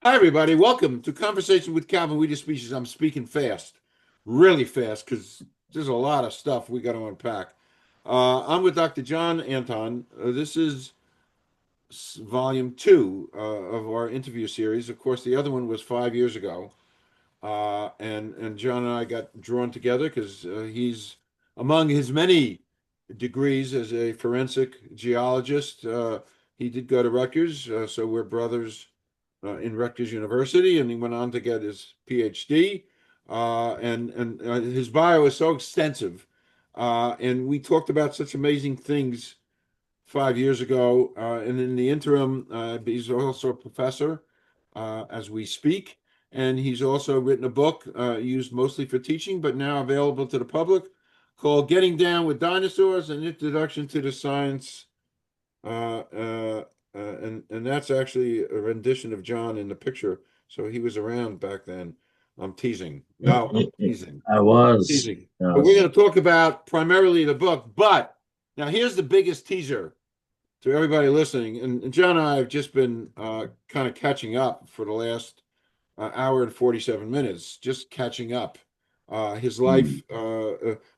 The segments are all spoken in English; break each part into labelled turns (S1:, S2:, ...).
S1: Hi, everybody. Welcome to Conversation with Calvin, We the Species. I'm speaking fast, really fast, because there's a lot of stuff we got to unpack. I'm with Dr. John Anton. This is volume two of our interview series. Of course, the other one was 5 years ago. And John and I got drawn together because he's among his many degrees as a forensic geologist. He did go to Rutgers, so we're brothers in Rutgers University, and he went on to get his PhD. And his bio is so extensive, and we talked about such amazing things 5 years ago. And in the interim, he's also a professor as we speak, and he's also written a book used mostly for teaching, but now available to the public, called "Getting Down with Dinosaurs: An Introduction to the Science." Uh, uh, and that's actually a rendition of John in the picture. So he was around back then. I'm teasing. No, I'm teasing.
S2: I was.
S1: Teasing. But we're
S2: Yes.
S1: going to talk about primarily the book. But now here's the biggest teaser to everybody listening. And John and I have just been kind of catching up for the last hour and 47 minutes, just catching up. His
S2: Mm.
S1: life,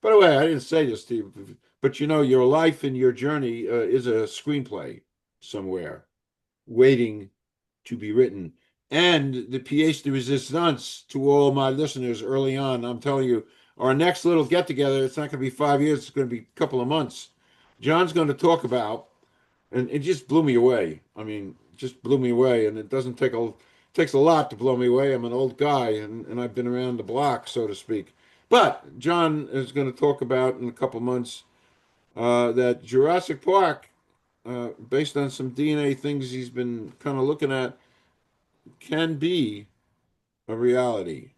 S1: by the way, I didn't say this to you, but your life and your journey is a screenplay somewhere waiting to be written. And the pièce de resistance to all my listeners early on, I'm telling you, our next little get together, it's not going to be 5 years, it's going to be a couple of months. John's going to talk about, and it just blew me away. I mean, just blew me away. And it doesn't take a takes a lot to blow me away. I'm an old guy, and I've been around the block, so to speak. But John is going to talk about in a couple months that Jurassic Park, based on some DNA things he's been kind of looking at, can be a reality,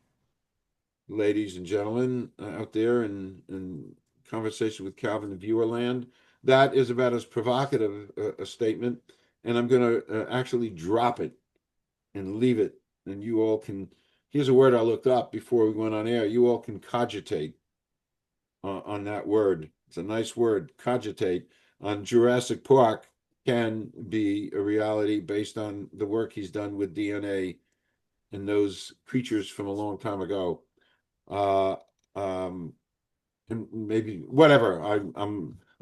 S1: ladies and gentlemen out there in conversation with Calvin and Viewerland. That is about as provocative a statement, and I'm going to actually drop it and leave it, and you all can. Here's a word I looked up before we went on air. You all can cogitate on that word. It's a nice word, cogitate, on Jurassic Park can be a reality based on the work he's done with DNA and those creatures from a long time ago. Uh, um, and maybe whatever.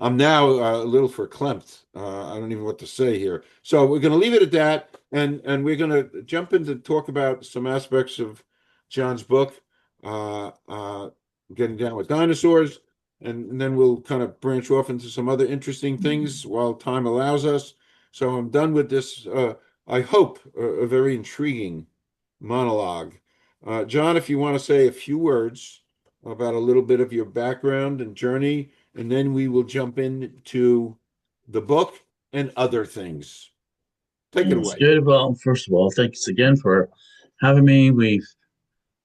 S1: I'm now a little verklempt. I don't even know what to say here. So we're going to leave it at that, and we're going to jump into talk about some aspects of John's book, uh, uh, Getting Down with Dinosaurs, and then we'll kind of branch off into some other interesting things while time allows us. So I'm done with this. I hope a very intriguing monologue. John, if you want to say a few words about a little bit of your background and journey, and then we will jump into the book and other things. Take it
S2: That's
S1: away.
S2: good. Well, first of all, thanks again for having me. We've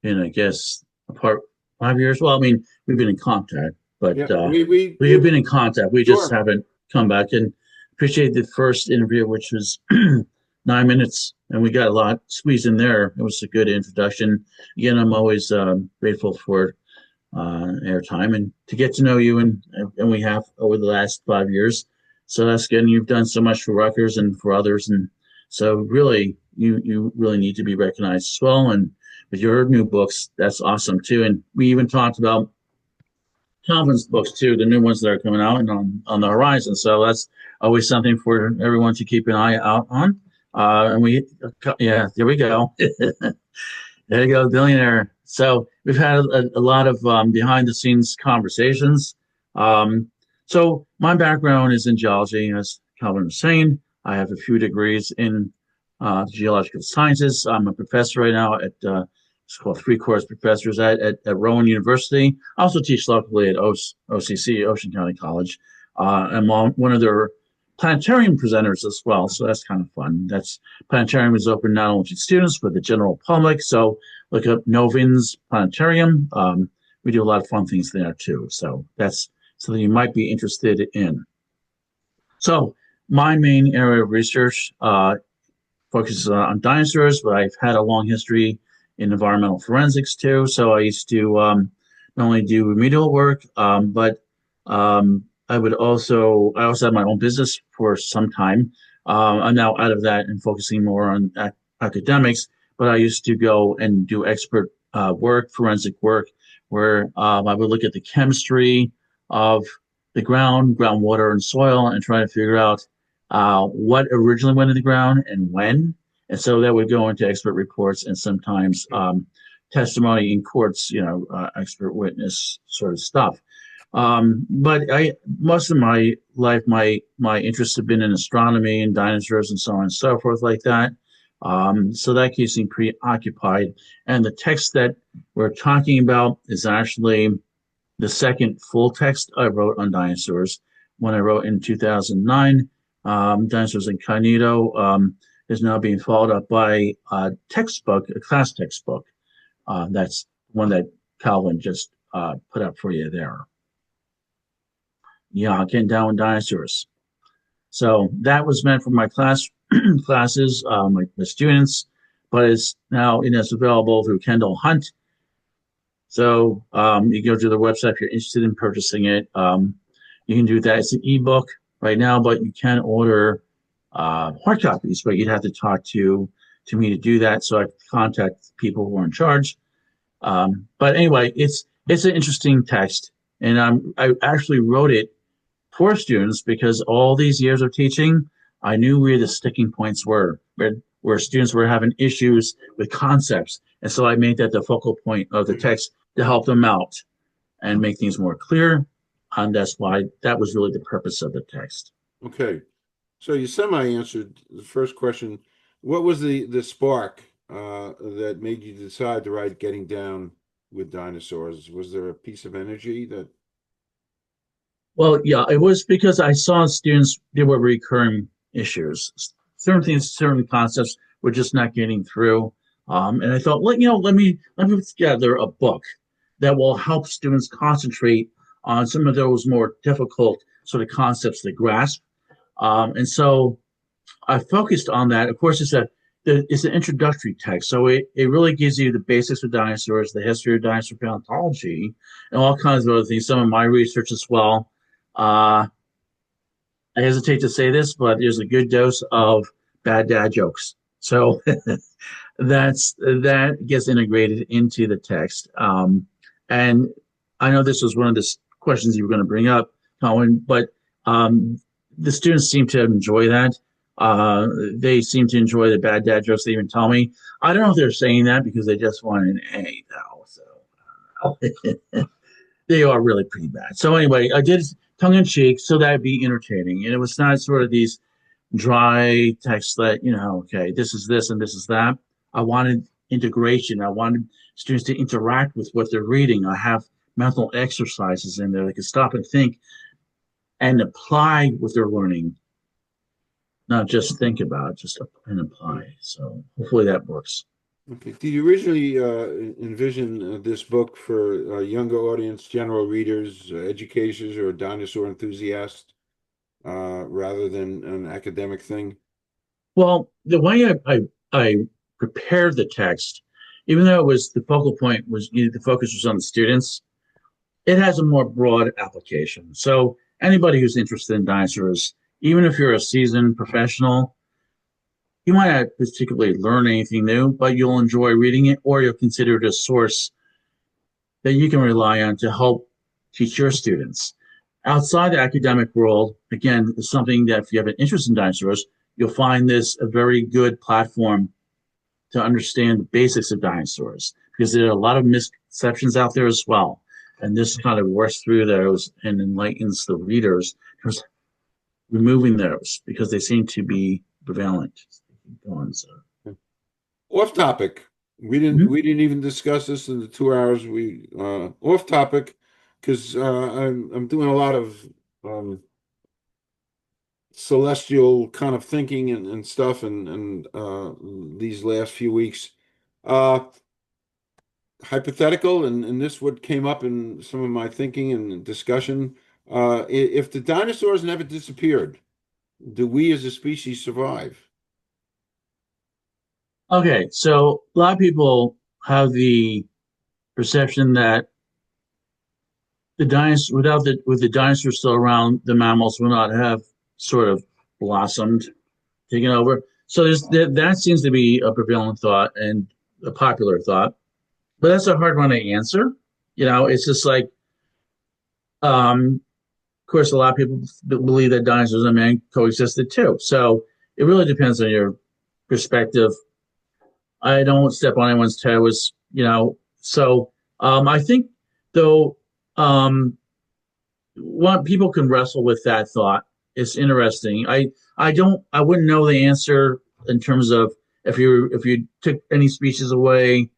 S2: been, I guess, apart 5 years. Well, I mean, we've been in contact, but
S1: Yeah, we
S2: we have been in contact. We just
S1: sure.
S2: haven't come back. And appreciate the first interview, which was 9 minutes, and we got a lot squeezed in there. It was a good introduction. Again, I'm always grateful for airtime and to get to know you, and we have over the last 5 years. So that's good. And you've done so much for Rutgers and for others, and so really, you really need to be recognized as well. And with your new books, that's awesome too. And we even talked about Calvin's books too, the new ones that are coming out and on the horizon. So that's always something for everyone to keep an eye out on. And yeah, there we go. There you go, billionaire. So we've had a lot of behind the scenes conversations. So my background is in geology, as Calvin was saying. I have a few degrees in geological sciences. I'm a professor right now at it's called three course professors at Rowan University. I also teach locally at OCC, Ocean County College. I'm one of their planetarium presenters as well, so that's kind of fun. That's planetarium is open not only to students but the general public. So look up Novin's Planetarium. We do a lot of fun things there too. So that's something you might be interested in. So my main area of research focuses on dinosaurs, but I've had a long history in environmental forensics too. So I used to not only do remedial work, but I also had my own business for some time. I'm now out of that and focusing more on academics, but I used to go and do expert work, forensic work, where I would look at the chemistry of the ground, groundwater, and soil, and try to figure out what originally went in the ground and when. And so that would go into expert reports and sometimes testimony in courts, expert witness sort of stuff. But most of my life, my interests have been in astronomy and dinosaurs and so on and so forth like that. So that keeps me preoccupied. And the text that we're talking about is actually the second full text I wrote on dinosaurs. When I wrote in 2009, Dinosaurs Incognito is now being followed up by a textbook, a class textbook. That's one that Calvin just put up for you there. Yeah, getting down with dinosaurs. So that was meant for my classes, my students, but it's now it's available through Kendall Hunt. So you go to the website if you're interested in purchasing it. You can do that. It's an ebook right now, but you can order hard copies. But you'd have to talk to me to do that. So I contact people who are in charge. But anyway, it's an interesting text, and I actually wrote it for students because all these years of teaching, I knew where the sticking points were, where students were having issues with concepts. And so I made that the focal point of the text to help them out and make things more clear. And that's why that was really the purpose of the text.
S1: Okay. So you semi-answered the first question. What was the spark that made you decide to write Getting Down with Dinosaurs? Was there a piece of energy that...
S2: Well, yeah, it was because I saw students, there were recurring issues. Certain things, certain concepts were just not getting through. And I thought, let me put together a book that will help students concentrate on some of those more difficult sort of concepts to grasp. And so I focused on that. Of course, it's an introductory text. So it really gives you the basics of dinosaurs, the history of dinosaur paleontology, and all kinds of other things, some of my research as well. I hesitate to say this, but there's a good dose of bad dad jokes. So that gets integrated into the text. And I know this was one of the questions you were going to bring up, Colin, but the students seem to enjoy that. They seem to enjoy the bad dad jokes. They even tell me. I don't know if they're saying that because they just want an A, though. So they are really pretty bad. So anyway, I did tongue in cheek so that'd be entertaining, and it was not sort of these dry texts that okay, this is this and this is that. I wanted integration. I wanted students to interact with what they're reading. I have mental exercises in there. They can stop and think and apply what they're learning, not just think about it, just and apply. So hopefully that works.
S1: Okay. Did you originally envision this book for a younger audience, general readers, educators, or dinosaur enthusiasts, rather than an academic thing?
S2: Well, the way I prepared the text, even though it was the focal point was the focus was on the students, it has a more broad application. So anybody who's interested in dinosaurs, even if you're a seasoned professional, you might not particularly learn anything new, but you'll enjoy reading it, or you'll consider it a source that you can rely on to help teach your students. Outside the academic world, again, it's something that if you have an interest in dinosaurs, you'll find this a very good platform to understand the basics of dinosaurs, because there are a lot of misconceptions out there as well. And this kind of works through those and enlightens the readers, removing those because they seem to be prevalent.
S1: Off topic. We didn't even discuss this in the 2 hours we off topic because I'm doing a lot of celestial kind of thinking and stuff and these last few weeks. Hypothetical, and this what came up in some of my thinking and discussion. If the dinosaurs never disappeared, do we as a species survive?
S2: Okay, so a lot of people have the perception that the dinosaurs, with the dinosaurs still around, the mammals will not have sort of blossomed, taken over. So that seems to be a prevailing thought and a popular thought, but that's a hard one to answer. It's just like, of course, a lot of people believe that dinosaurs and man coexisted too. So it really depends on your perspective. I don't step on anyone's toes. So I think though, what people can wrestle with that thought. It's interesting. I wouldn't know the answer in terms of if you took any species away.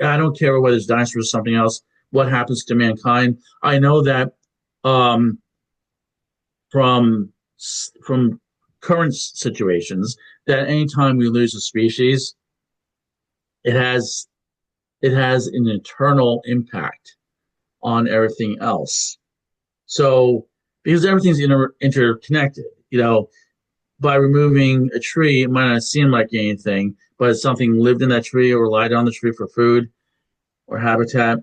S2: I don't care whether it's dinosaurs or something else. What happens to mankind? I know that um, from from current situations that anytime we lose a species, it has it has an eternal impact on everything else. So because everything's interconnected, by removing a tree, it might not seem like anything, but something lived in that tree or relied on the tree for food or habitat.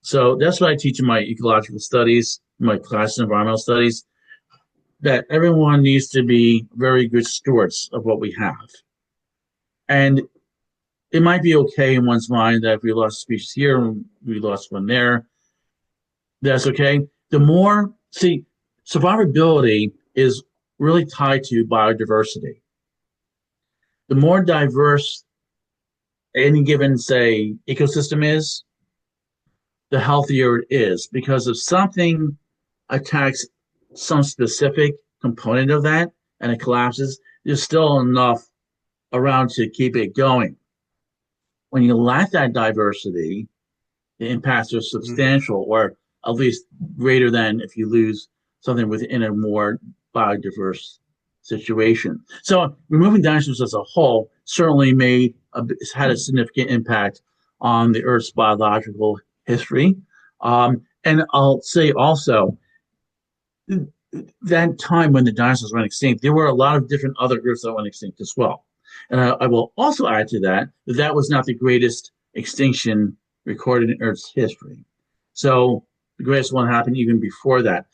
S2: So that's what I teach in my ecological studies, my class in environmental studies, that everyone needs to be very good stewards of what we have. And it might be okay in one's mind that if we lost a species here and we lost one there, that's okay. Survivability is really tied to biodiversity. The more diverse any given, say, ecosystem is, the healthier it is. Because if something attacks some specific component of that and it collapses, there's still enough around to keep it going. When you lack that diversity, the impacts are substantial, or at least greater than if you lose something within a more biodiverse situation. So removing dinosaurs as a whole certainly had a significant impact on the Earth's biological history. And I'll say also that time when the dinosaurs went extinct, there were a lot of different other groups that went extinct as well. And I will also add to that that was not the greatest extinction recorded in Earth's history. So the greatest one happened even before that.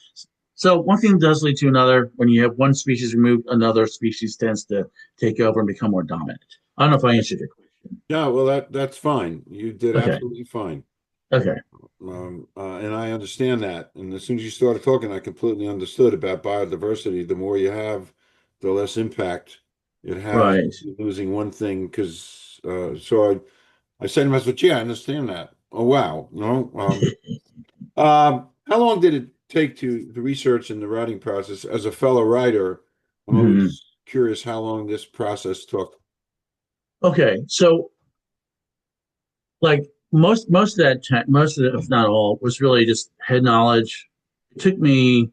S2: So one thing does lead to another. When you have one species removed, another species tends to take over and become more dominant. I don't know if I answered your question.
S1: Yeah, well, that's fine. You did
S2: Okay.
S1: absolutely fine.
S2: Okay.
S1: And I understand that. And as soon as you started talking, I completely understood about biodiversity. The more you have, the less impact it has
S2: Right.
S1: losing one thing. Because so I said to myself, "Yeah, I understand that." Oh wow, no. How long did it take to the research and the writing process? As a fellow writer, I'm
S2: Mhm.
S1: always curious how long this process took.
S2: Okay. So like most of that time, most of it, if not all, was really just head knowledge. It took me.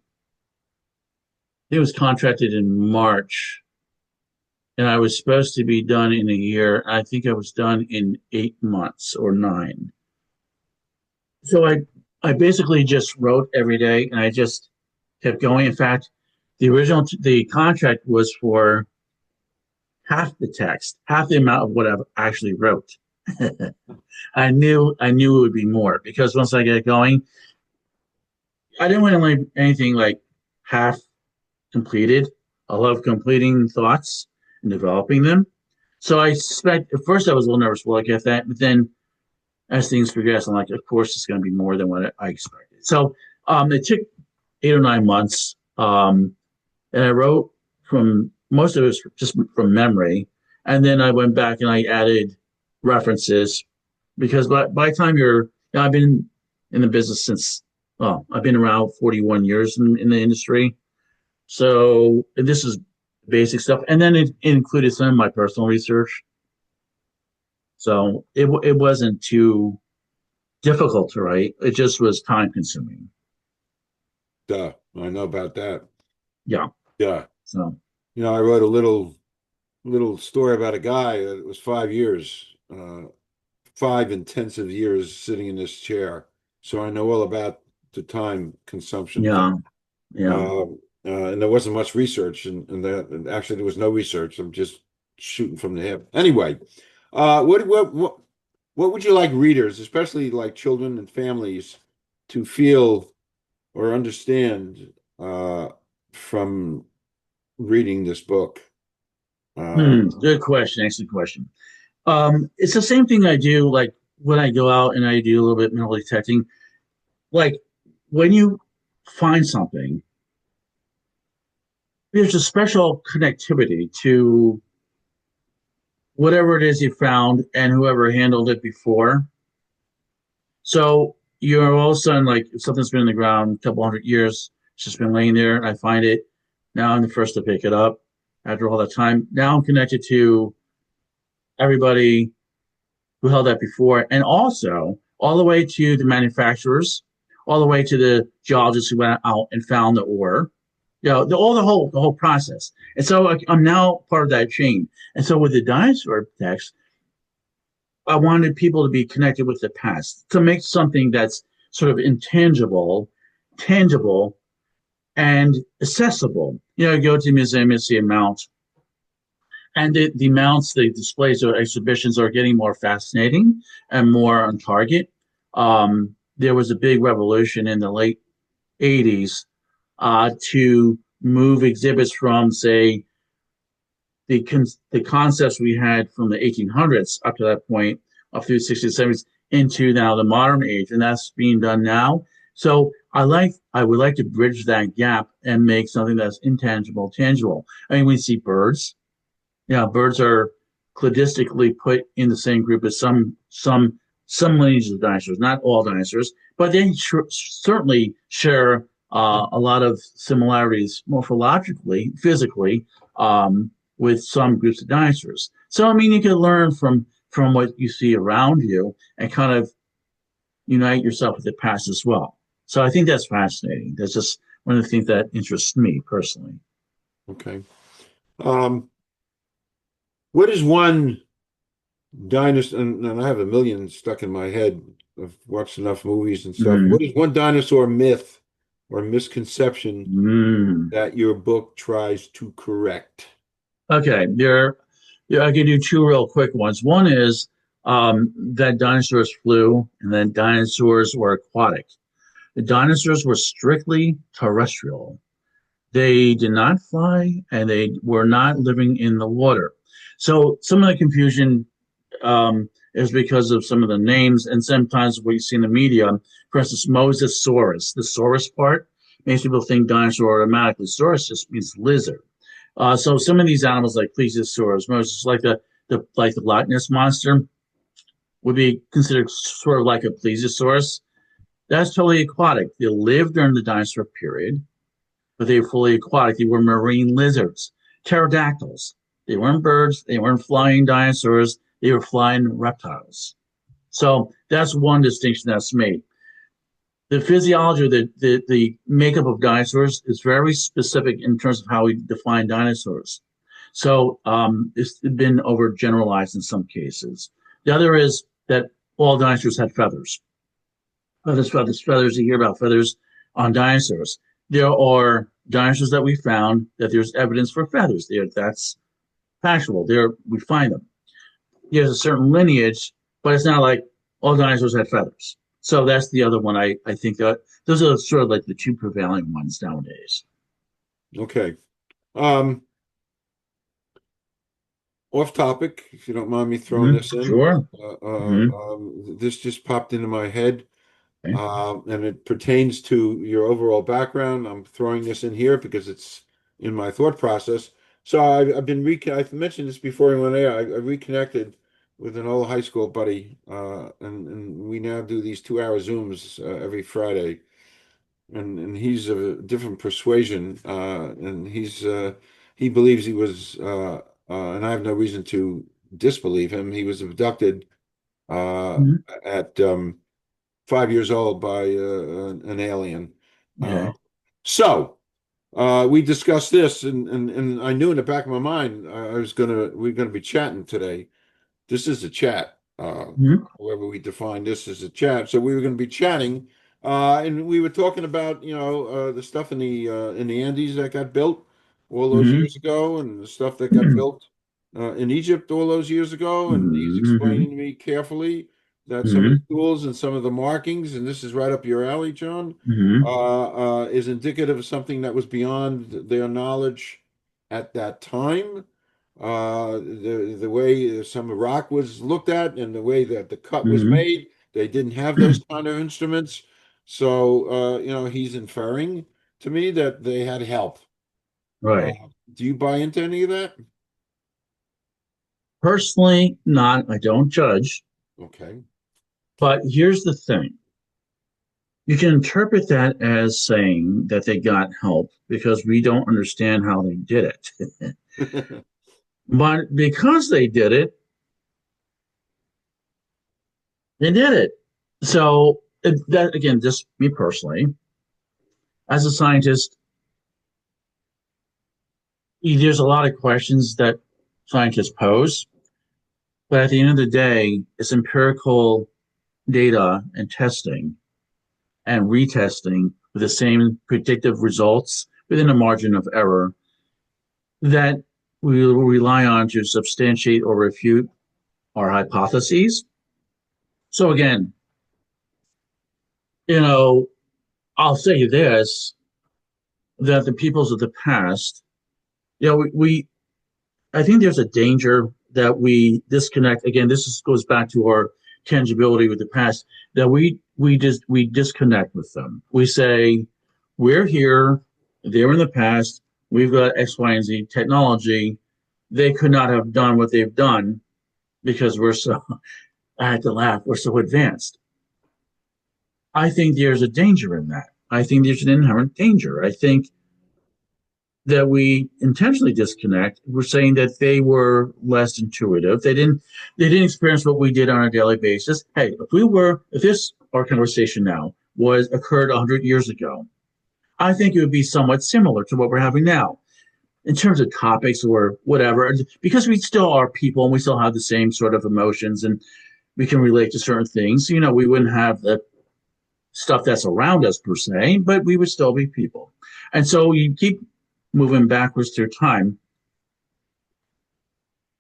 S2: It was contracted in March, and I was supposed to be done in a year. I think I was done in 8 months or nine. So I basically just wrote every day, and I just kept going. In fact, the contract was for half the text, half the amount of what I actually wrote. I knew it would be more because once I get going, I didn't want to leave anything like half completed. I love completing thoughts and developing them. So I suspect at first I was a little nervous, will I get that? But then as things progress, I'm like, of course it's going to be more than what I expected. So it took 8 or 9 months. And I wrote from most of it was just from memory. And then I went back and I added references because by the time I've been in the business since, well, I've been around 41 years in the industry. So this is basic stuff. And then it included some of my personal research. So it wasn't too difficult to write. It just was time consuming.
S1: Duh, I know about that.
S2: Yeah.
S1: Yeah.
S2: So,
S1: I wrote a little story about a guy that was 5 years, 5 intensive years sitting in this chair. So I know all about the time consumption thing.
S2: yeah. Yeah.
S1: Uh, and there wasn't much research, and that and actually there was no research. I'm just shooting from the hip. Anyway, what would you like readers, especially like children and families, to feel or understand from reading this book?
S2: Good question. Excellent question. It's the same thing I do, like when I go out and I do a little bit metal detecting. Like when you find something, there's a special connectivity to whatever it is you found and whoever handled it before. So you're all of a sudden like if something's been in the ground a couple hundred years, it's just been laying there, and I find it. Now I'm the first to pick it up after all that time. Now I'm connected to everybody who held that before, and also all the way to the manufacturers, all the way to the geologists who went out and found the ore. The whole process. And so I'm now part of that chain. And so with the dinosaur text, I wanted people to be connected with the past to make something that's sort of intangible, tangible, and accessible. You go to a museum, you see a mount, and the mounts, the displays or exhibitions are getting more fascinating and more on target. There was a big revolution in the late 80s to move exhibits from, say, the concepts we had from the 1800s up to that point, up through the 60s, 70s, into now the modern age, and that's being done now. So I would like to bridge that gap and make something that's intangible, tangible. I mean, we see birds. Birds are cladistically put in the same group as some lineages of dinosaurs, not all dinosaurs, but they certainly share a lot of similarities morphologically, physically, with some groups of dinosaurs. So I mean, you can learn from what you see around you and kind of unite yourself with the past as well. So I think that's fascinating. That's just one of the things that interests me personally.
S1: Okay. Um, what is one dinosaur? And I have a million stuck in my head. I've watched enough movies and stuff.
S2: Mm.
S1: What is one dinosaur myth or misconception
S2: Mm.
S1: that your book tries to correct?
S2: Okay, I can do two real quick ones. One is that dinosaurs flew and then dinosaurs were aquatic. The dinosaurs were strictly terrestrial. They did not fly and they were not living in the water. So some of the confusion is because of some of the names and sometimes what you see in the media. For instance, Mosasaurus, the saurus part, makes people think dinosaur automatically. Saurus just means lizard. So some of these animals like plesiosaurs, most like the Loch Ness monster, would be considered sort of like a plesiosaurus. That's totally aquatic. They lived during the dinosaur period, but they were fully aquatic. They were marine lizards, pterodactyls. They weren't birds. They weren't flying dinosaurs. They were flying reptiles. So that's one distinction that's made. The physiology, the makeup of dinosaurs is very specific in terms of how we define dinosaurs. So it's been overgeneralized in some cases. The other is that all dinosaurs had feathers. Feathers, feathers, feathers. You hear about feathers on dinosaurs. There are dinosaurs that we found that there's evidence for feathers. That's factual. There we find them. There's a certain lineage, but it's not like all dinosaurs had feathers. So that's the other one. I think that those are sort of like the two prevailing ones nowadays.
S1: Okay. Off topic, if you don't mind me throwing
S2: Mm-hmm.
S1: this in.
S2: Sure. Mm-hmm.
S1: This just popped into my head,
S2: Okay.
S1: and it pertains to your overall background. I'm throwing this in here because it's in my thought process. So I've been I've mentioned this before in one air. I reconnected with an old high school buddy, and we now do these 2 hour Zooms every Friday. And he's of a different persuasion, and he believes he was, and I have no reason to disbelieve him. He was abducted uh,
S2: Mm-hmm.
S1: at 5 years old by an alien. Uh,
S2: Okay.
S1: so we discussed this, and I knew in the back of my mind we're gonna be chatting today. This is a chat.
S2: Mm-hmm.
S1: However we define this as a chat. So we were going to be chatting, and we were talking about the stuff in the Andes that got built all those
S2: Mm-hmm.
S1: years ago, and the stuff that got built in Egypt all those years ago. And he's
S2: Mm-hmm.
S1: explaining to me carefully that some of
S2: Mm-hmm.
S1: the tools and some of the markings, and this is right up your alley, John,
S2: Mm-hmm.
S1: is indicative of something that was beyond their knowledge at that time. The way some rock was looked at and the way that the cut was
S2: Hmm.
S1: made, they didn't have those kind of instruments. So, he's inferring to me that they had help. Uh,
S2: Right.
S1: do you buy into any of that?
S2: Personally, not, I don't judge,
S1: Okay.
S2: but here's the thing. You can interpret that as saying that they got help because we don't understand how they did it. But because they did it. So that again, just me personally, as a scientist, there's a lot of questions that scientists pose, but at the end of the day, it's empirical data and testing and retesting with the same predictive results within a margin of error that we will rely on to substantiate or refute our hypotheses. So again, you know, I'll say this that the peoples of the past, we I think there's a danger that we disconnect. Again, goes back to our tangibility with the past. That we disconnect with them. We say we're here, they're in the past. We've got X, Y, and Z technology. They could not have done what they've done because we're so. I had to laugh. We're so advanced. I think there's a danger in that. I think there's an inherent danger. I think that we intentionally disconnect. We're saying that they were less intuitive. They didn't experience what we did on a daily basis. Hey, if this our conversation now was occurred 100 years ago, I think it would be somewhat similar to what we're having now in terms of topics or whatever, because we still are people and we still have the same sort of emotions and we can relate to certain things. We wouldn't have the stuff that's around us per se, but we would still be people. And so you keep moving backwards through time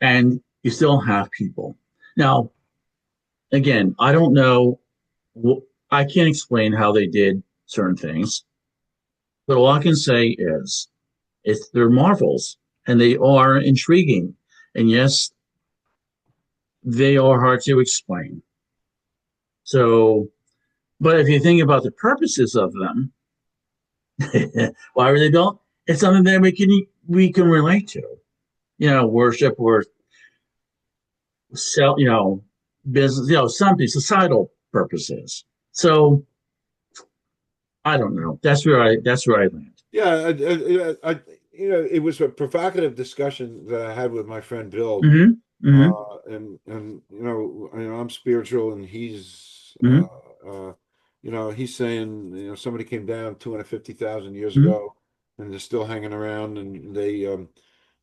S2: and you still have people. Now, again, I don't know. I can't explain how they did certain things, but all I can say is they're marvels and they are intriguing. And yes, they are hard to explain. So, but if you think about the purposes of them, why were they built? It's something that we can relate to. Worship or sell, business, something societal purposes. So I don't know. That's where I land.
S1: Yeah, it was a provocative discussion that I had with my friend Bill.
S2: Mm-hmm. Mm-hmm.
S1: And I'm spiritual, and
S2: Mm-hmm.
S1: he's saying somebody came down 250,000 years
S2: Mm-hmm.
S1: ago, and they're still hanging around, and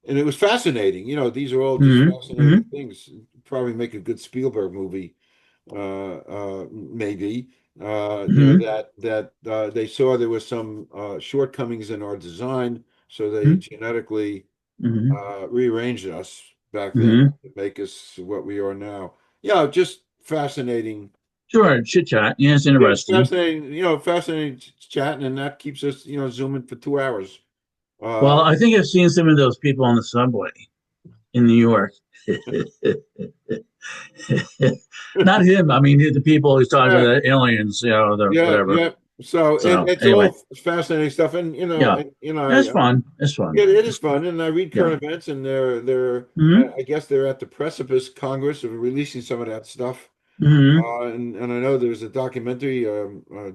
S1: and it was fascinating. These are all just
S2: Mm-hmm. Mm-hmm.
S1: fascinating things. Probably make a good Spielberg movie, maybe.
S2: Mm-hmm.
S1: That they saw there was some shortcomings in our design, so they genetically
S2: Mm-hmm.
S1: rearranged us back then
S2: Mm-hmm.
S1: to make us what we are now. Yeah, just fascinating.
S2: Sure, chit chat. Yeah, it's
S1: Yeah,
S2: interesting.
S1: fascinating chatting, and that keeps us, zooming for 2 hours.
S2: Well,
S1: Uh,
S2: I think I've seen some of those people on the subway in New York. Not him. I mean, the people who's talking
S1: yeah,
S2: about the aliens, the
S1: yeah,
S2: whatever.
S1: yeah. So
S2: So
S1: it's
S2: anyway,
S1: all fascinating stuff, and
S2: yeah, it's fun. It's fun.
S1: it is
S2: It's fun.
S1: fun, and I read
S2: Yeah.
S1: current events, and they're
S2: Mm-hmm.
S1: I guess they're at the precipice, Congress, of releasing some of that stuff.
S2: Mm-hmm.
S1: And I know there's a documentary,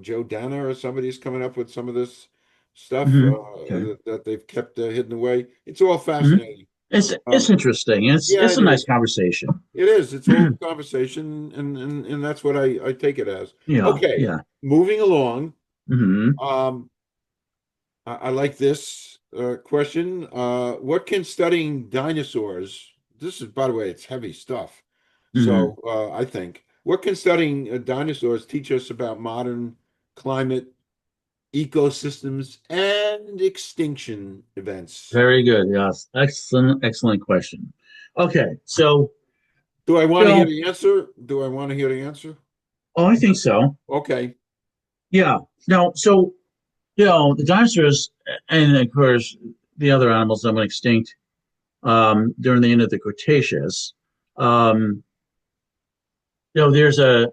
S1: Joe Dana or somebody's coming up with some of this stuff
S2: Mm-hmm. Okay.
S1: that they've kept hidden away. It's all
S2: Mm-hmm.
S1: fascinating.
S2: It's
S1: Um,
S2: interesting. It's
S1: yeah,
S2: it's
S1: it
S2: a nice
S1: is.
S2: conversation.
S1: It is. It's all conversation, and that's what I take it as.
S2: Yeah.
S1: Okay,
S2: Yeah.
S1: moving along.
S2: Mm-hmm.
S1: Um, I like this question. What can studying dinosaurs? This is, by the way, it's heavy stuff.
S2: Mm-hmm.
S1: So I think, what can studying dinosaurs teach us about modern climate, ecosystems, and extinction events?
S2: Very good. Yes. Excellent. Excellent question. Okay. So,
S1: Do I want to hear
S2: Bill,
S1: the answer? Do I want to hear the answer?
S2: oh, I think so.
S1: Okay.
S2: Yeah. No. So, the dinosaurs and of course the other animals that went extinct. during the end of the Cretaceous. Um, there's a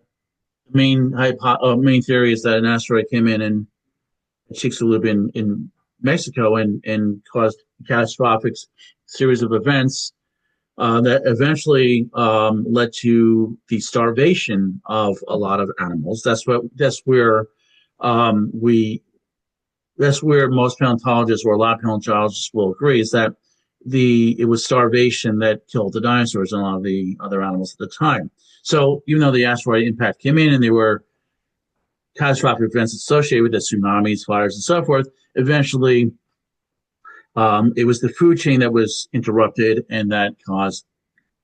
S2: main theory is that an asteroid came in and Chicxulub in Mexico and caused a catastrophic series of events that eventually led to the starvation of a lot of animals. Um, we that's where most paleontologists or a lot of paleontologists will agree is that it was starvation that killed the dinosaurs and a lot of the other animals at the time. So even though the asteroid impact came in and there were catastrophic events associated with the tsunamis, fires, and so forth, eventually it was the food chain that was interrupted and that caused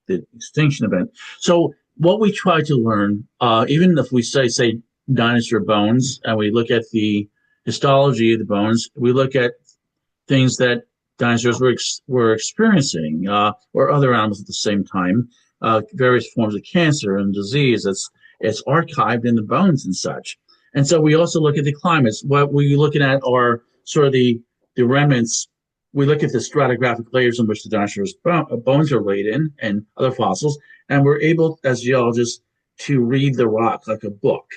S2: the extinction event. So what we try to learn, even if we say dinosaur bones, and we look at the histology of the bones, we look at things that dinosaurs were experiencing, or other animals at the same time, various forms of cancer and disease. It's archived in the bones and such. And so we also look at the climates. What we're looking at are sort of the remnants. We look at the stratigraphic layers in which the dinosaurs' bones are laid in and other fossils, and we're able, as geologists, to read the rock like a book.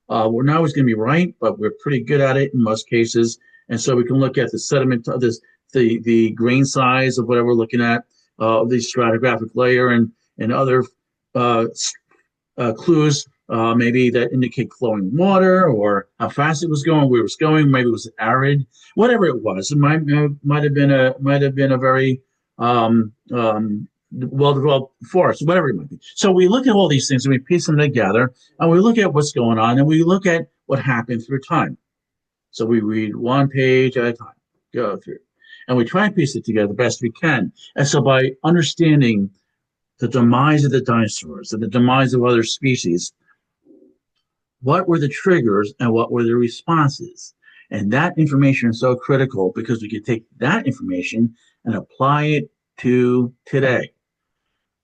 S2: We're not always going to be right, but we're pretty good at it in most cases. And so we can look at the sediment, the grain size of whatever we're looking at, the stratigraphic layer, and other clues, maybe that indicate flowing water or how fast it was going, where it was going. Maybe it was arid, whatever it was. It might have been a very well-developed forest, whatever it might be. So we look at all these things and we piece them together, and we look at what's going on, and we look at what happened through time. So we read one page at a time, go through, and we try and piece it together the best we can. And so by understanding the demise of the dinosaurs and the demise of other species, what were the triggers and what were the responses? And that information is so critical because we can take that information and apply it to today.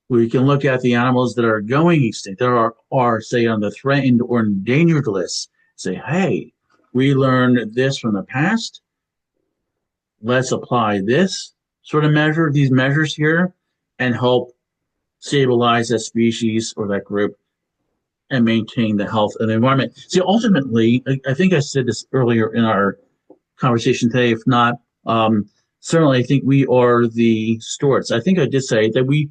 S2: We can look at the animals that are going extinct, that are say on the threatened or endangered list, say, hey, we learned this from the past. Let's apply this sort of measure, these measures here, and help stabilize that species or that group and maintain the health of the environment. See, ultimately, I think I said this earlier in our conversation today. If not, certainly I think we are the stewards. I think I did say that we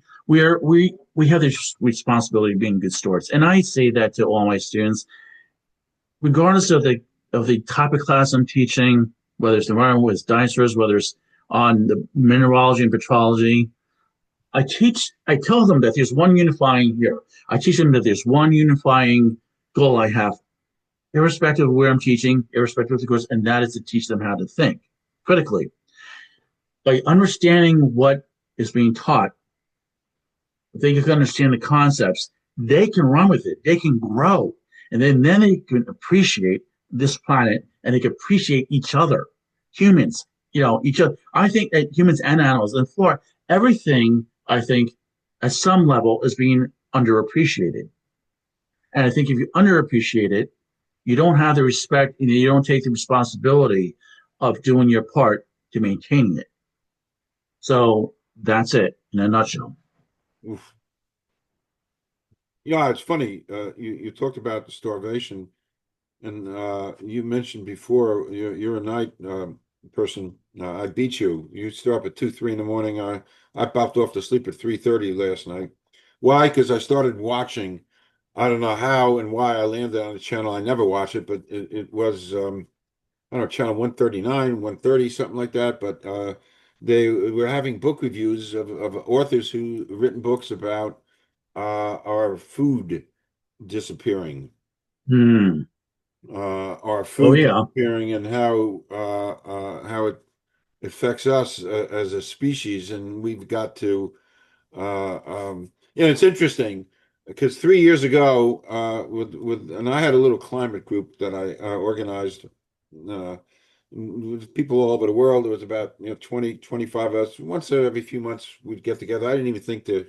S2: have this responsibility of being good stewards, and I say that to all my students, regardless of the type of class I'm teaching, whether it's environment with dinosaurs, whether it's on the mineralogy and petrology. I tell them that there's one unifying here. I teach them that there's one unifying goal I have, irrespective of where I'm teaching, irrespective of the course, and that is to teach them how to think critically. By understanding what is being taught, if they can understand the concepts, they can run with it, they can grow, and then they can appreciate this planet and they can appreciate each other, humans, each other. I think that humans and animals and flora, everything, I think, at some level is being underappreciated. And I think if you underappreciate it, you don't have the respect and you don't take the responsibility of doing your part to maintaining it. So that's it in a nutshell.
S1: Oof. Yeah, it's funny. You talked about the starvation, and you mentioned before you're a night person. I beat you. You stay up at 2, 3 in the morning. I popped off to sleep at 3:30 last night. Why? Because I started watching. I don't know how and why I landed on a channel. I never watch it, but it was I don't know, channel 139, 130, something like that. But they were having book reviews of authors who written books about our food disappearing,
S2: Hmm.
S1: our
S2: Oh
S1: food
S2: yeah.
S1: disappearing, and how it affects us as a species, and we've got to. It's interesting because 3 years ago, and I had a little climate group that I organized. With people all over the world. There was about 20, 25 of us. Once every few months, we'd get together. I didn't even think to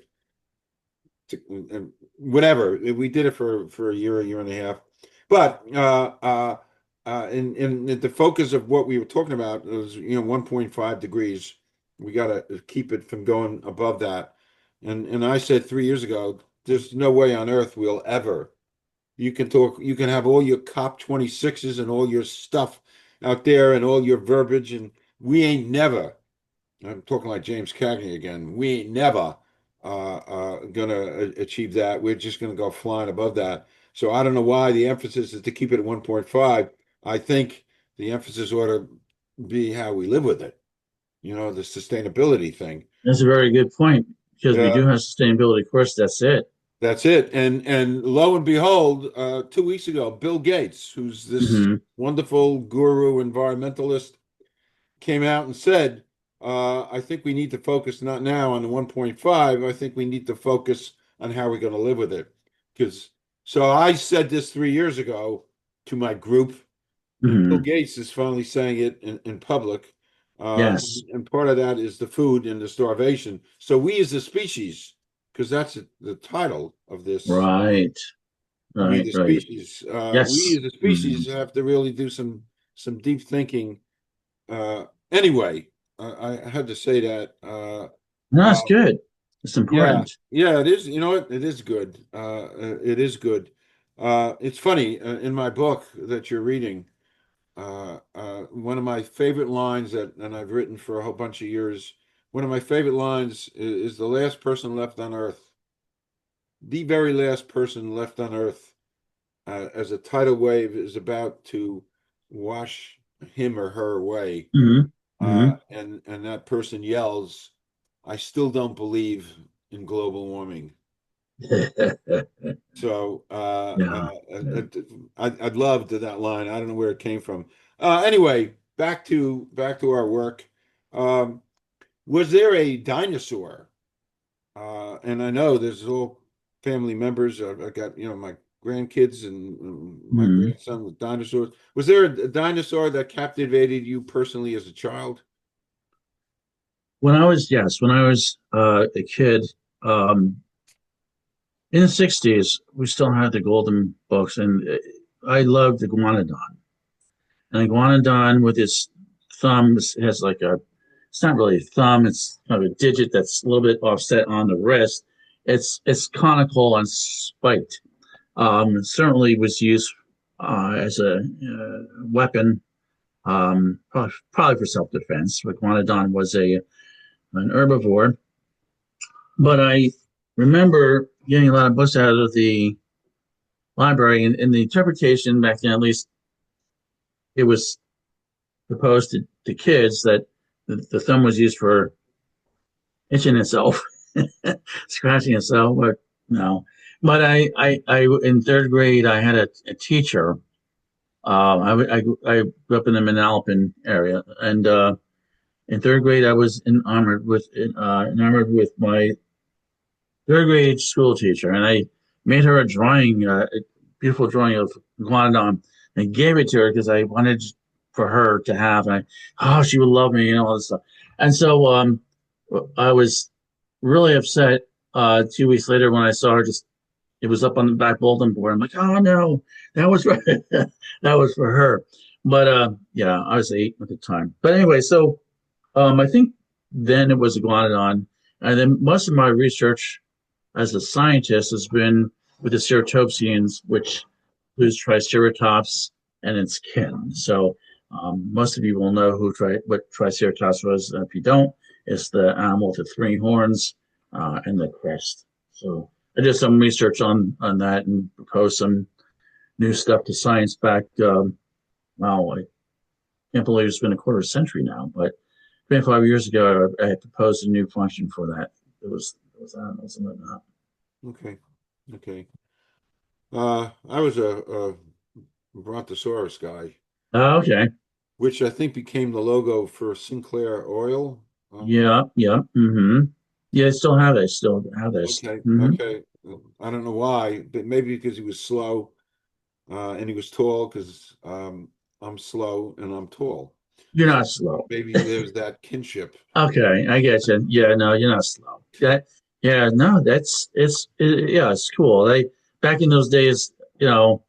S1: whatever. We did it for a year and a half. But in the focus of what we were talking about was 1.5 degrees We got to keep it from going above that. And I said 3 years ago, there's no way on earth we'll ever. You can talk, you can have all your COP 26s and all your stuff out there and all your verbiage, and we ain't never. I'm talking like James Cagney again. We ain't never gonna achieve that. We're just gonna go flying above that. So I don't know why the emphasis is to keep it at 1.5. I think the emphasis ought to be how we live with it. The sustainability thing.
S2: That's a very good point because we
S1: Uh,
S2: do have sustainability. Of course, that's it.
S1: that's it. And lo and behold, 2 weeks ago, Bill Gates, who's this
S2: Hmm.
S1: wonderful guru environmentalist, came out and said, I think we need to focus not now on the 1.5. I think we need to focus on how we're going to live with it. Because so I said this 3 years ago to my group, and Bill
S2: Hmm.
S1: Gates is finally saying it in public.
S2: Yes.
S1: And part of that is the food and the starvation. So we as a species, because that's the title of this,
S2: Right.
S1: we
S2: Right.
S1: the
S2: Right.
S1: species, we
S2: Yes.
S1: as a
S2: Hmm.
S1: species have to really do some deep thinking. Anyway, I had to say that.
S2: No,
S1: Uh,
S2: that's good. It's
S1: yeah,
S2: important.
S1: yeah, it is. You know what? It is good. It is good. It's funny in my book that you're reading. One of my favorite lines and I've written for a whole bunch of years. One of my favorite lines is the last person left on Earth, the very last person left on Earth, as a tidal wave is about to wash him or her away.
S2: Hmm. Hmm.
S1: And that person yells, "I still don't believe in global warming." So
S2: Yeah.
S1: I'd love to that line. I don't know where it came from. Anyway, back to our work. Um, was there a dinosaur? And I know there's all family members. I got my grandkids and my
S2: Hmm.
S1: grandson with dinosaurs. Was there a dinosaur that captivated you personally as a child?
S2: When I was a kid, um, in the 60s, we still had the golden books, and I loved the iguanodon. And iguanodon with its thumb has like it's not really a thumb, it's kind of a digit that's a little bit offset on the wrist. It's conical and spiked. It certainly was used as a weapon, probably for self-defense. Iguanodon was an herbivore, but I remember getting a lot of books out of the library, and the interpretation back then, at least, it was proposed to kids that the thumb was used for itching itself, scratching itself, but no. But in third grade, I had a teacher. I grew up in the Manalapan area, and in third grade, I was enamored with my third grade school teacher, and I made her a beautiful drawing of Guanodon, and gave it to her because I wanted for her to have. And she would love me, and all this stuff. And so I was really upset 2 weeks later when I saw her. Just it was up on the back bulletin board. I'm like, oh no, that was for that was for her. But yeah, I was 8 at the time. But anyway, so I think then it was Iguanodon, and then most of my research as a scientist has been with the ceratopsians, which includes Triceratops and its kin. So most of you will know what Triceratops was. If you don't, it's the animal with the three horns and the crest. So I did some research on that and proposed some new stuff to science back. Wow, I can't believe it's been a quarter century now, but 25 years ago, I had proposed a new function for that. It was something like that.
S1: Okay, okay. I was a Brontosaurus guy,
S2: Okay.
S1: which I think became the logo for Sinclair Oil.
S2: Yeah, yeah. Hmm. Yeah, I still have it. Still have this.
S1: Okay,
S2: Hmm.
S1: okay. I don't know why, but maybe because he was slow, and he was tall, because I'm slow and I'm tall.
S2: You're
S1: So
S2: not slow.
S1: maybe there's that kinship.
S2: Okay, I get you. Yeah, no, you're not slow. Yeah, no, yeah, it's cool. They back in those days,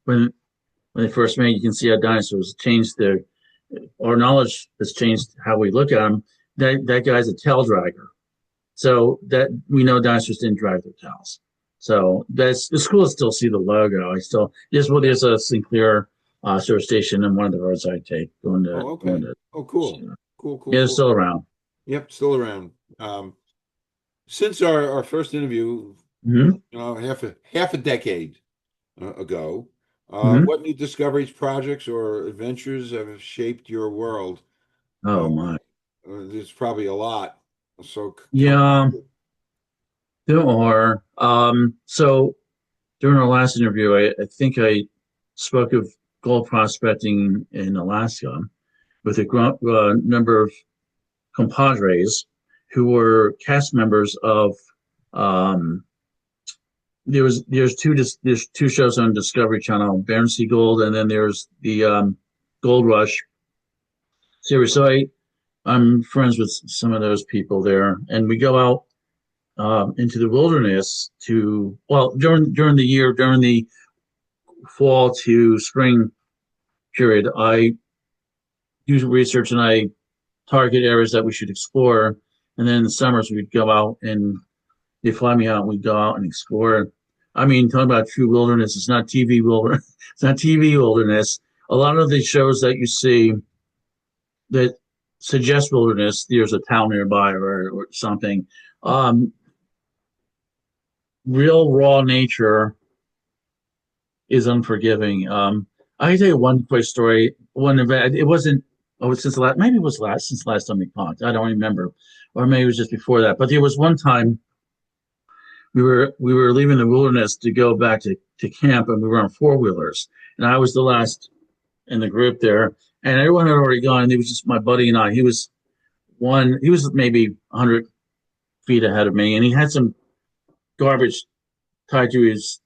S2: when they first made, you can see how dinosaurs changed our knowledge has changed how we look at them. that guy's a tail dragger. So that we know dinosaurs didn't drag their tails. So that's it's cool to still see the logo. I still there's a Sinclair service station in one of the roads I take
S1: Oh,
S2: going
S1: okay.
S2: to
S1: Oh, cool. Cool, cool,
S2: yeah, it's
S1: cool.
S2: still around.
S1: Yep, still around. Since our first interview,
S2: Hmm.
S1: half a decade ago,
S2: Hmm.
S1: what new discoveries, projects, or adventures have shaped your world? Uh,
S2: Oh my.
S1: there's probably a lot. So tell
S2: Yeah,
S1: me.
S2: there are. So during our last interview, I think I spoke of gold prospecting in Alaska with a number of compadres who were cast members of um, there's two shows on Discovery Channel, Barron Sea Gold, and then there's the Gold Rush series. So I'm friends with some of those people there, and we go out into the wilderness to during the year during the fall to spring period. I do research and I target areas that we should explore, and then in the summers we'd go out and they fly me out and we go out and explore. I mean, talking about true wilderness, it's not TV wilderness. It's not TV wilderness. A lot of the shows that you see that suggest wilderness, there's a town nearby or something. Um, Real raw nature is unforgiving. I can tell you one quick story. One event. It wasn't. Oh, since the last. Maybe it was last since the last time we talked. I don't remember, or maybe it was just before that. But there was one time we were leaving the wilderness to go back to camp, and we were on four wheelers, and I was the last in the group there, and everyone had already gone. And it was just my buddy and I. He was one. He was maybe 100 feet ahead of me, and he had some garbage tied to his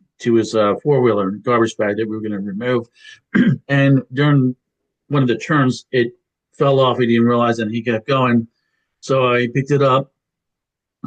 S2: four wheeler garbage bag that we were going to remove. And during one of the turns, it fell off. He didn't realize it, and he kept going. So I picked it up,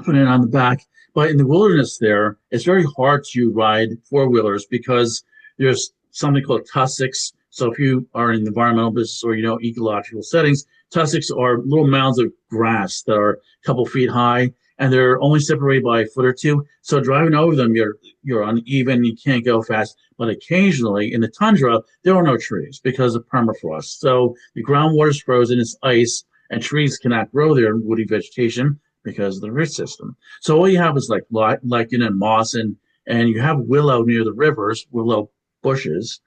S2: put it on the back. But in the wilderness there, it's very hard to ride four wheelers because there's something called tussocks. So if you are in the environmental business or you know ecological settings, tussocks are little mounds of grass that are a couple feet high and they're only separated by a foot or two. So driving over them, you're uneven, you can't go fast. But occasionally in the tundra, there are no trees because of permafrost. So the groundwater is frozen, it's ice, and trees cannot grow there in woody vegetation because of the root system. So all you have is like lichen and moss, and you have willow near the rivers, willow bushes.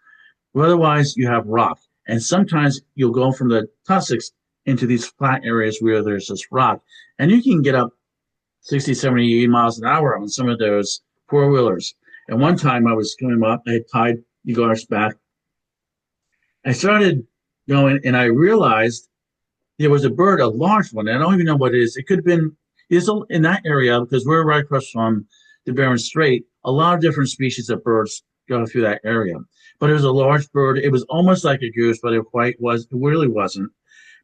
S2: But otherwise, you have rock. And sometimes you'll go from the tussocks into these flat areas where there's this rock, and you can get up 60, 70, 80 miles an hour on some of those four wheelers. And one time I was coming up, I had tied the guards back. I started going, and I realized there was a bird, a large one. I don't even know what it is. It could have been is in that area because we're right across from the Bering Strait. A lot of different species of birds go through that area. But it was a large bird. It was almost like a goose, but it really wasn't.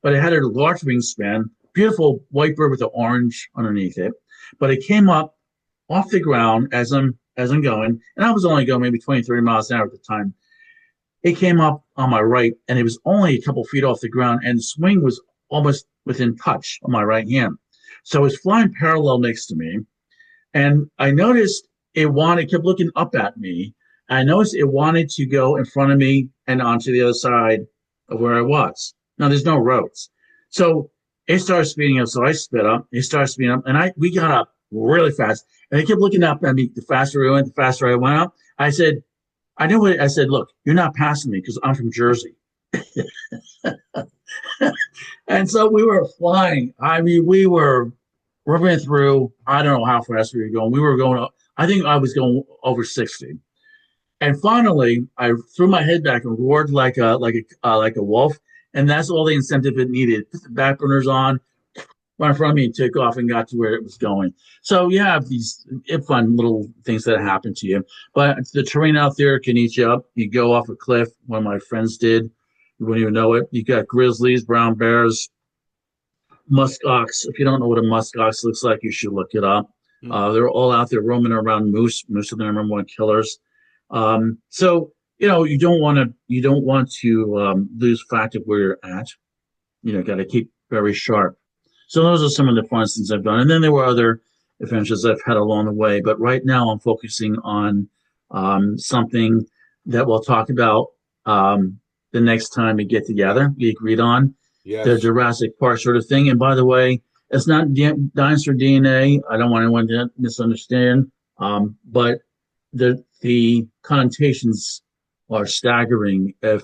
S2: But it had a large wingspan, beautiful white bird with the orange underneath it. But it came up off the ground as I'm going, and I was only going maybe 20, 30 miles an hour at the time. It came up on my right, and it was only a couple feet off the ground, and the swing was almost within touch on my right hand. So it was flying parallel next to me, and I noticed it kept looking up at me. I noticed it wanted to go in front of me and onto the other side of where I was. Now there's no roads, so it started speeding up. So I sped up. It started speeding up, and we got up really fast. And it kept looking up at me. The faster we went, the faster I went up. I knew what I said. Look, you're not passing me because I'm from Jersey. And so we were flying. I mean, we were ripping through. I don't know how fast we were going. We were going up. I think I was going over 60. And finally, I threw my head back and roared like a wolf. And that's all the incentive it needed. Put the back burners on, right in front of me, and took off and got to where it was going. So you have these fun little things that happen to you. But the terrain out there can eat you up. You go off a cliff. One of my friends did. You wouldn't even know it. You got grizzlies, brown bears, musk ox. If you don't know what a musk ox looks like, you should look it up.
S1: Hmm.
S2: They're all out there roaming around moose. Moose are the number one killers. So you don't want to lose fact of where you're at. You know, got to keep very sharp. So those are some of the fun things I've done. And then there were other adventures I've had along the way. But right now I'm focusing on something that we'll talk about the next time we get
S1: Yeah.
S2: together. We agreed on the
S1: Yes.
S2: Jurassic Park sort of thing. And by the way, it's not dinosaur DNA. I don't want anyone to misunderstand. But the connotations are staggering if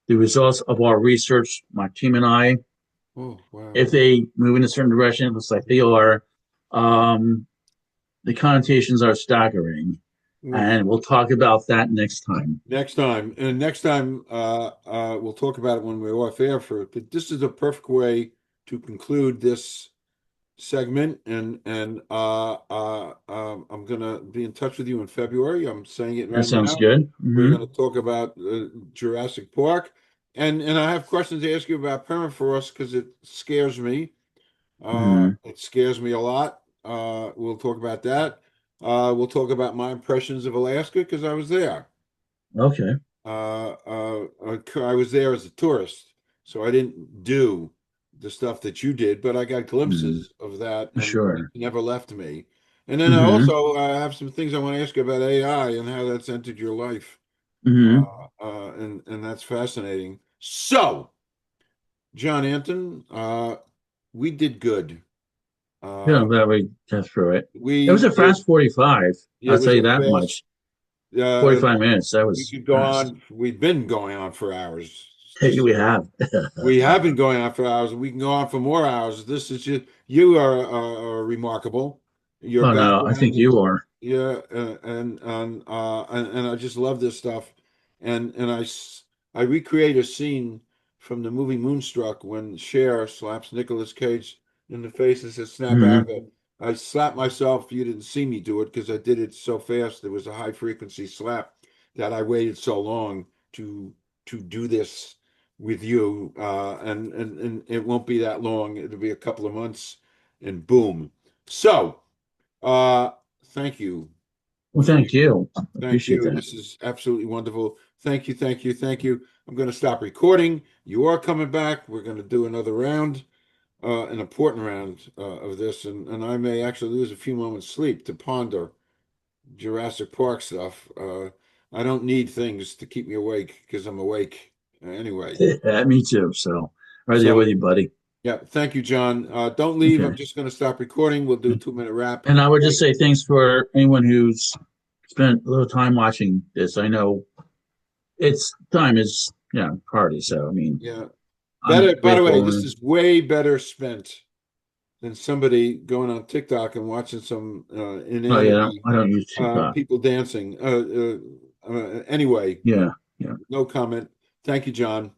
S2: the results of our research, my team and I,
S1: Oh, wow.
S2: if they move in a certain direction, it looks like they are, um, the connotations are staggering.
S1: Oof.
S2: And we'll talk about that next time.
S1: Next time, and next time, we'll talk about it when we're off air for it. But this is a perfect way to conclude this segment, and I'm gonna be in touch with you in February. I'm saying it
S2: That
S1: right
S2: sounds
S1: now.
S2: good.
S1: We're
S2: Mm-hmm.
S1: gonna talk about Jurassic Park, and I have questions to ask you about permafrost because it scares me.
S2: Mm-hmm.
S1: It scares me a lot. We'll talk about that. We'll talk about my impressions of Alaska because I was there.
S2: Okay.
S1: I was there as a tourist, so I didn't do the stuff that you did, but I got
S2: Mm-hmm.
S1: glimpses of that, and it
S2: Sure.
S1: never left me. And then I
S2: Mm-hmm.
S1: also have some things I want to ask you about AI and how that's entered your life,
S2: Mm-hmm.
S1: and that's fascinating. So, John Anton, we did good.
S2: Yeah,
S1: Uh,
S2: I'm glad we got through it. It was
S1: we
S2: a
S1: did.
S2: fast 45.
S1: It
S2: I'll tell
S1: was
S2: you
S1: a
S2: that
S1: fast.
S2: much. 45 minutes. That
S1: We
S2: was
S1: could go
S2: fast.
S1: on. We've been going on for hours.
S2: Hey,
S1: Just
S2: we have.
S1: we have been going on for hours. We can go on for more hours. This is just you are remarkable. Your
S2: Oh, no, I think
S1: background,
S2: you are.
S1: yeah, and I just love this stuff. And I recreate a scene from the movie Moonstruck when Cher slaps Nicolas Cage in the face and says, "Snap out of
S2: Mm-hmm.
S1: it." I slapped myself. You didn't see me do it because I did it so fast. There was a high frequency slap that I waited so long to do this with you, and it won't be that long. It'll be a couple of months, and boom. So, uh, thank you
S2: Well,
S1: for
S2: thank you. I
S1: thank
S2: appreciate
S1: you.
S2: that.
S1: This is absolutely wonderful. Thank you, thank you, thank you. I'm going to stop recording. You are coming back. We're going to do another round, an important round of this, and I may actually lose a few moments sleep to ponder Jurassic Park stuff. I don't need things to keep me awake because I'm awake anyway.
S2: Me too. So, right there with
S1: So,
S2: you, buddy.
S1: yeah, thank you, John. Don't leave. I'm
S2: Okay.
S1: just going to stop recording. We'll do a 2 minute wrap.
S2: And I would just
S1: Thank-
S2: say thanks for anyone who's spent a little time watching this. I know it's time is, party. So, I mean,
S1: Yeah.
S2: I'm
S1: By the way,
S2: grateful.
S1: this is way better spent than somebody going on TikTok and watching some
S2: Oh, yeah,
S1: inanity
S2: I don't use TikTok.
S1: people dancing. Anyway,
S2: Yeah. Yeah.
S1: no comment. Thank you, John.